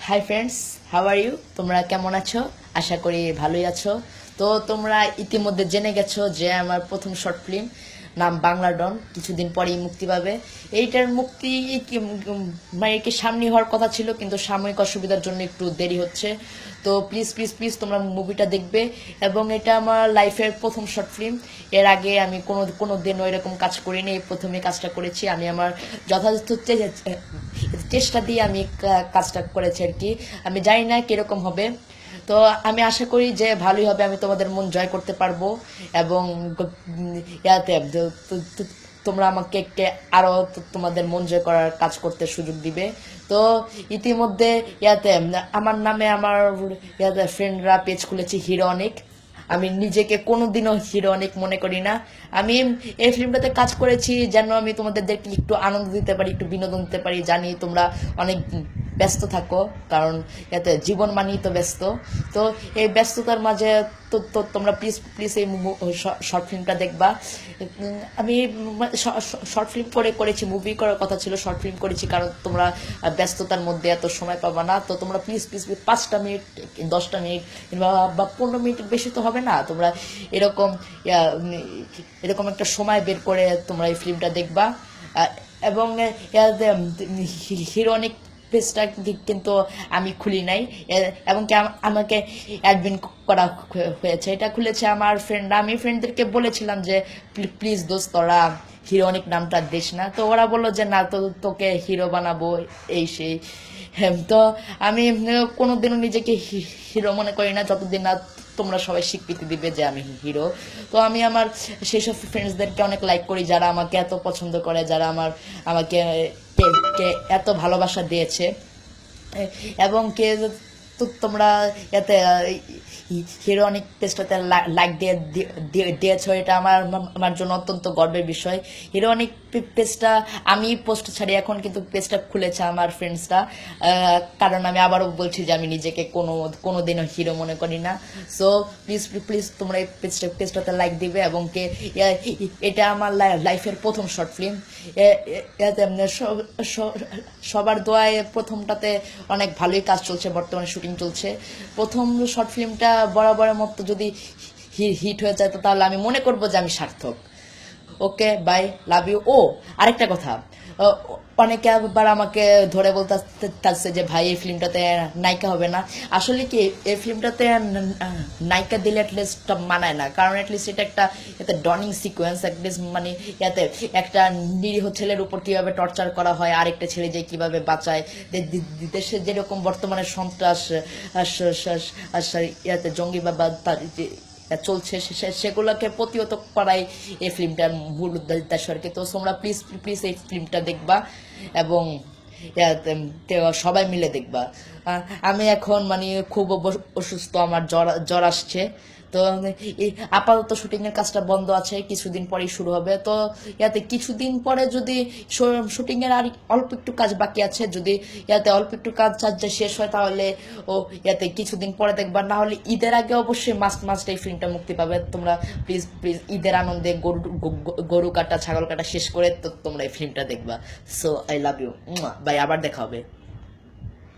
High friends, how are you? তোমরা কেমন আছো? আশা করি ভালোই আছো। তো তোমরা ইতিমধ্যে জেনে গেছো যে আমার প্রথম শর্ট ফিল্ম নাম বাংলা ডন কিছুদিন পরেই মুক্তি পাবে। এইটার মুক্তি মানে কি সামনে হওয়ার কথা ছিল, কিন্তু সাময়িক অসুবিধার জন্য একটু দেরি হচ্ছে। তো প্লিজ প্লিজ প্লিজ তোমরা মুভিটা দেখবে। এবং এটা আমার লাইফের প্রথম শর্ট ফিল্ম। এর আগে আমি কোনো দিনও এরকম কাজ করিনি, এই প্রথমে কাজটা করেছি। আমি আমার যথাযথ চেষ্টা দিয়ে আমি কাজটা করেছি আর কি। আমি জানি না কিরকম হবে, তো আমি আশা করি যে ভালোই হবে, আমি তোমাদের মন জয় করতে পারবো। এবং ইয়াতে তোমরা আমাকে আরো তোমাদের মন জয় করার কাজ করতে সুযোগ দিবে। তো ইতিমধ্যে ইয়াতে আমার নামে আমার ইয়াতে ফ্রেন্ডরা পেজ খুলেছে হিরো অনেক। আমি নিজেকে কোনোদিনও হিরো অনেক মনে করি না। আমি এই ফিল্মটাতে কাজ করেছি যেন আমি তোমাদেরকে একটু আনন্দ দিতে পারি, একটু বিনোদন দিতে পারি। জানি তোমরা অনেক ব্যস্ত থাকো, কারণ এতে জীবন মানেই তো ব্যস্ত। তো এই ব্যস্ততার মাঝে তো তোমরা প্লিজ প্লিজ এই শর্ট ফিল্মটা দেখবা। আমি শর্ট ফিল্ম করেছি, মুভি করার কথা ছিল, শর্ট ফিল্ম করেছি কারণ তোমরা ব্যস্ততার মধ্যে এত সময় পাবা না। তো তোমরা প্লিজ প্লিজ 5টা মিনিট, 10টা মিনিট বা 15 মিনিট, বেশি তো হবে না। তোমরা এরকম এরকম একটা সময় বের করে তোমরা এই ফিল্মটা দেখবা। এবং হিরো অনেক পেজটা কিন্তু আমি খুলি নাই, এবং কি আমাকে অ্যাডমিন করা হয়েছে। এটা খুলেছে আমার ফ্রেন্ড। আমি ফ্রেন্ডদেরকে বলেছিলাম যে প্লিজ দোস্ত তোরা হিরো অনেক নামটা দিস না। তো ওরা বললো যে না, তো তোকে হিরো বানাবো, এই সেই। হ্যাঁ, তো আমি কোনোদিনও নিজেকে হিরো মনে করি না যতদিন না তোমরা সবাই স্বীকৃতি দিবে যে আমি হিরো। তো আমি আমার সেই সব ফ্রেন্ডসদেরকে অনেক লাইক করি যারা আমাকে এত পছন্দ করে, যারা আমাকে এত ভালোবাসা দিয়েছে। এবং কে তো তোমরা এতে হিরো অনেক পেজটাতে লাইক দিয়েছ, এটা আমার জন্য অত্যন্ত গর্বের বিষয়। হিরো অনেক পেজটা আমি পোস্ট ছাড়ি, এখন কিন্তু পেজটা খুলেছে আমার ফ্রেন্ডসরা। কারণ আমি আবারও বলছি যে আমি নিজেকে কোনোদিনও হিরো মনে করি না। সো প্লিজ প্লিজ তোমরা এই পেজটাতে লাইক দিবে। এবং কে এটা আমার লাইফের প্রথম শর্ট ফিল্ম। সবার দোয়ায় প্রথমটাতে অনেক ভালোই কাজ চলছে, বর্তমানে শুটিং চলছে। প্রথম শর্ট ফিল্মটা বরাবরের মতো যদি হিট হয়ে যায়, তো তাহলে আমি মনে করবো যে আমি সার্থক। ওকে, বাই, লাভ ইউ। ও আরেকটা কথা, অনেকে আবার আমাকে ধরে বলতে যে ভাই এই ফিল্মটাতে নায়িকা হবে না। আসলে কি এই ফিল্মটাতে নায়িকা দিলে অ্যাটলিস্ট মানায় না, কারণ অ্যাটলিস্ট এটা একটা এতে ডনিং সিকোয়েন্স। অ্যাটলিস্ট মানে ইয়াতে একটা নিরীহ ছেলের উপর কিভাবে টর্চার করা হয়, আরেকটা ছেলে যে কিভাবে বাঁচায়। দেশে যেরকম বর্তমানে সন্ত্রাস ইয়াতে জঙ্গি বা চলছে, সেগুলোকে প্রতিহত করাই এই ফিল্মটার মূল উদ্দেশ্য আর কি। তো তোমরা প্লিজ প্লিজ এই ফিল্মটা দেখবা এবং সবাই মিলে দেখবা। আমি এখন মানে খুব অসুস্থ, আমার জ্বর আসছে। তো এই আপাতত শুটিং এর কাজটা বন্ধ আছে, কিছুদিন পরেই শুরু হবে। তো ইয়াতে কিছুদিন পরে যদি শুটিং এর আর অল্প একটু কাজ বাকি আছে, যদি ইয়াতে অল্প একটু কাজ শেষ হয়, তাহলে ও ইয়াতে কিছুদিন পরে দেখবা। না হলে ঈদের আগে অবশ্যই মাস্ট এই ফিল্মটা মুক্তি পাবে। তোমরা প্লিজ প্লিজ ঈদের আনন্দে গরু কাটা, ছাগল কাটা শেষ করে তো তোমরা এই ফিল্মটা দেখবা। So I love you, bye, আবার দেখা হবে।